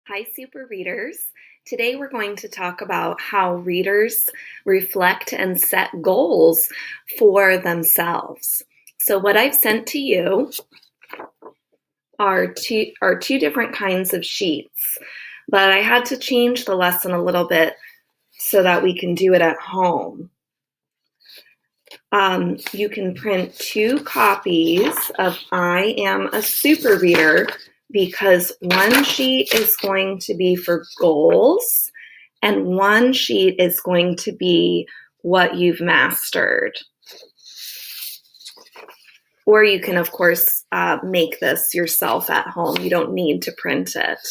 Hi, super readers. Today we're going to talk about how readers reflect and set goals for themselves. So, what I've sent to you are two different kinds of sheets, but I had to change the lesson a little bit so that we can do it at home. You can print 2 copies of I Am a Super Reader because one sheet is going to be for goals and one sheet is going to be what you've mastered. Or you can, of course, make this yourself at home. You don't need to print it.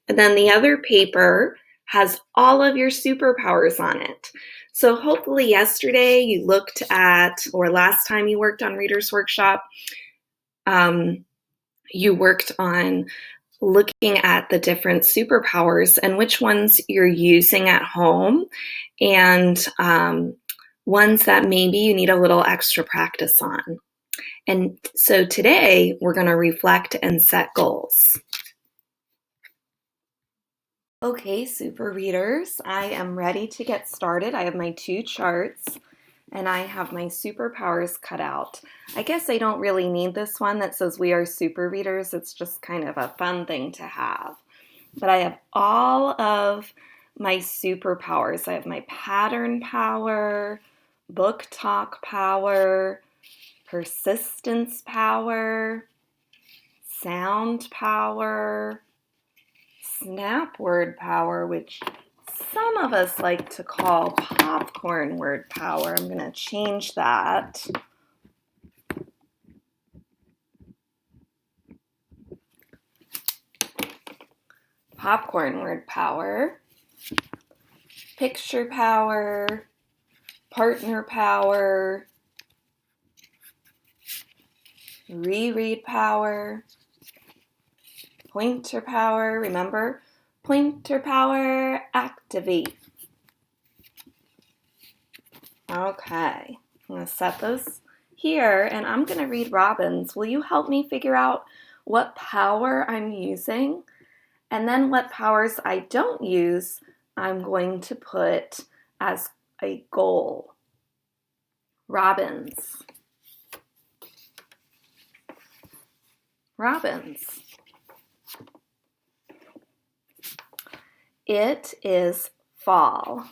And then the other paper has all of your superpowers on it. So hopefully yesterday you looked at, or last time you worked on Reader's Workshop, you worked on looking at the different superpowers and which ones you're using at home and ones that maybe you need a little extra practice on. And so today we're going to reflect and set goals. Okay, super readers, I am ready to get started. I have my 2 charts and I have my superpowers cut out. I guess I don't really need this one that says we are super readers. It's just kind of a fun thing to have. But I have all of my superpowers. I have my pattern power, book talk power, persistence power, sound power, snap word power, which some of us like to call popcorn word power. I'm going to change that. Popcorn word power, picture power, partner power, reread power, pointer power. Remember, pointer power, activate. Okay, I'm going to set those here and I'm going to read Robin's. Will you help me figure out what power I'm using? And then what powers I don't use, I'm going to put as a goal. Robin's. It is fall.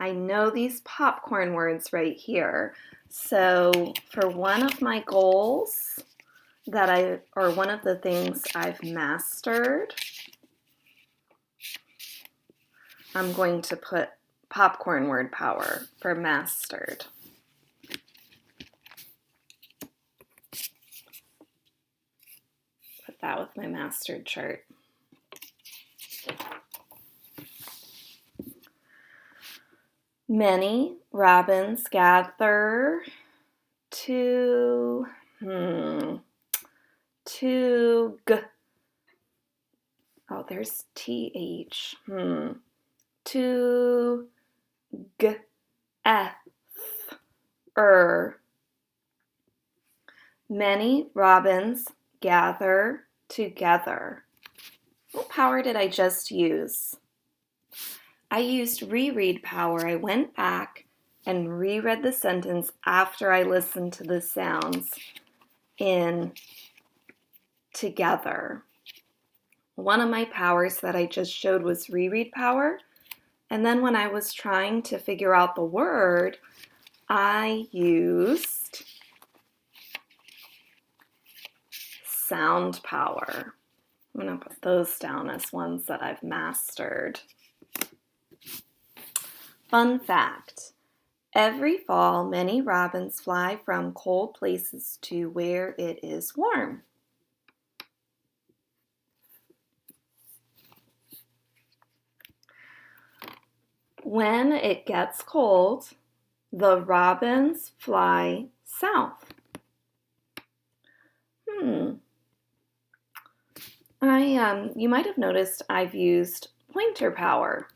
I know these popcorn words right here. So for one of my goals or one of the things I've mastered, I'm going to put popcorn word power for mastered. Put that with my mastered chart. Many robins gather to oh, there's TH. To Many robins gather together. What power did I just use? I used reread power. I went back and reread the sentence after I listened to the sounds in together. One of my powers that I just showed was reread power. And then when I was trying to figure out the word, I used sound power. I'm going to put those down as ones that I've mastered. Fun fact. Every fall, many robins fly from cold places to where it is warm. When it gets cold, the robins fly south. You might have noticed I've used pointer power.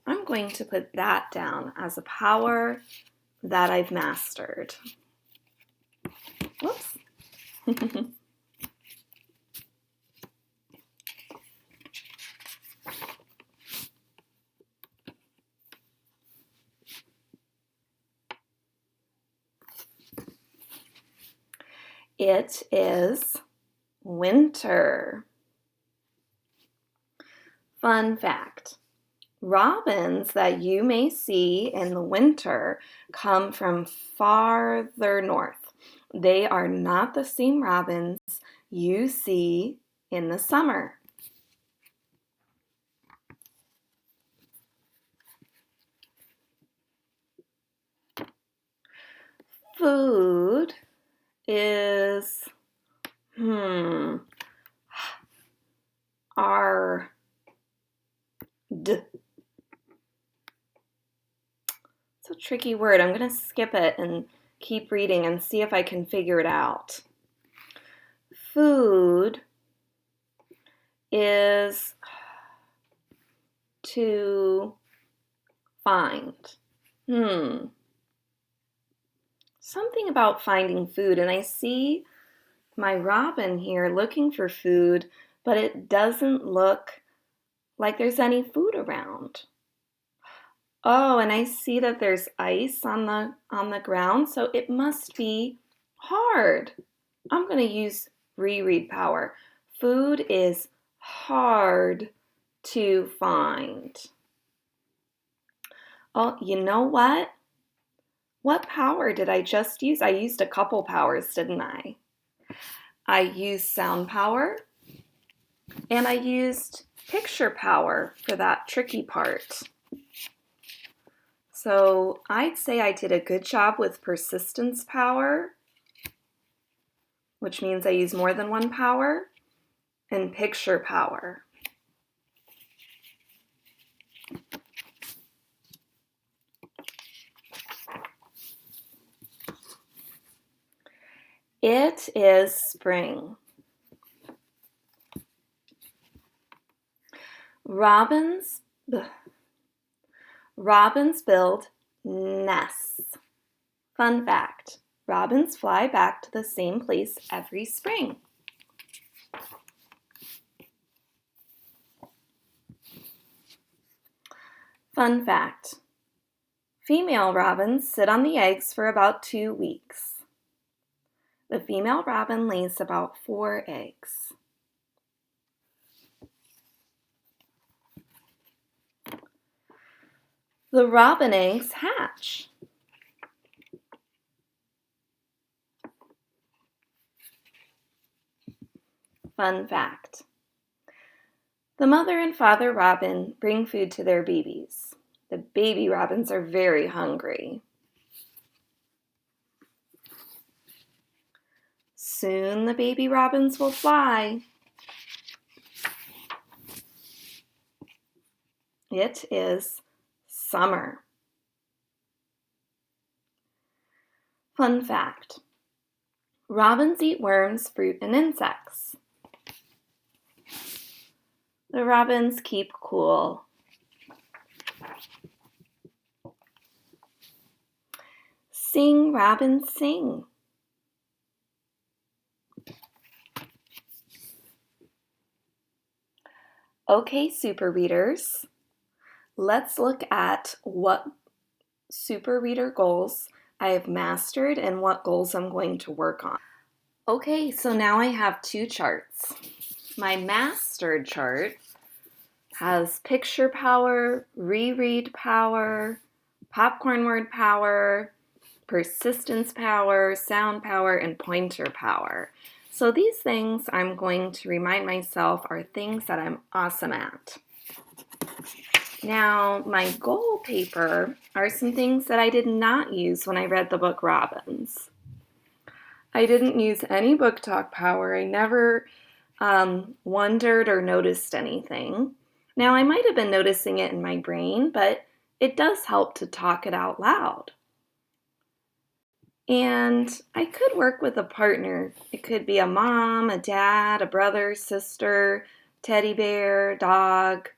I'm going to put that down as a power that I've mastered. Whoops. It is winter. Fun fact. Robins that you may see in the winter come from farther north. They are not the same robins you see in the summer. Food is, our It's a tricky word. I'm going to skip it and keep reading and see if I can figure it out. Food is to find. Something about finding food, and I see my robin here looking for food, but it doesn't look like there's any food around. Oh, and I see that there's ice on the ground, so it must be hard. I'm going to use reread power. Food is hard to find. Oh, you know what? What power did I just use? I used a couple powers, didn't I? I used sound power, and I used picture power for that tricky part. So I'd say I did a good job with persistence power, which means I use more than one power, and picture power. It is spring. Robins build nests. Fun fact, robins fly back to the same place every spring. Fun fact, female robins sit on the eggs for about 2 weeks. The female robin lays about 4 eggs. The robin eggs hatch. Fun fact. The mother and father robin bring food to their babies. The baby robins are very hungry. Soon the baby robins will fly. It is summer. Fun fact. Robins eat worms, fruit, and insects. The robins keep cool. Sing, robins, sing. Okay, super readers, let's look at what super reader goals I have mastered and what goals I'm going to work on. Okay, so now I have 2 charts. My mastered chart has picture power, reread power, popcorn word power, persistence power, sound power, and pointer power. So these things I'm going to remind myself are things that I'm awesome at. Now, my goal paper are some things that I did not use when I read the book Robins. I didn't use any book talk power. I never wondered or noticed anything. Now, I might have been noticing it in my brain, but it does help to talk it out loud. And I could work with a partner. It could be a mom, a dad, a brother, sister, teddy bear, dog.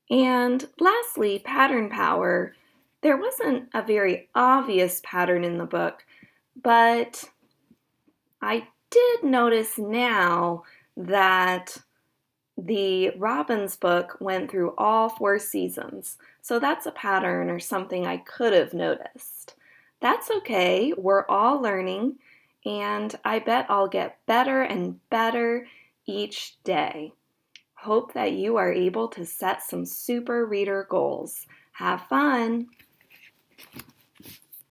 And lastly, pattern power. There wasn't a very obvious pattern in the book, but I did notice now that the Robins book went through all 4 seasons. So that's a pattern or something I could have noticed. That's okay. We're all learning, and I bet I'll get better and better each day. Hope that you are able to set some super reader goals. Have fun!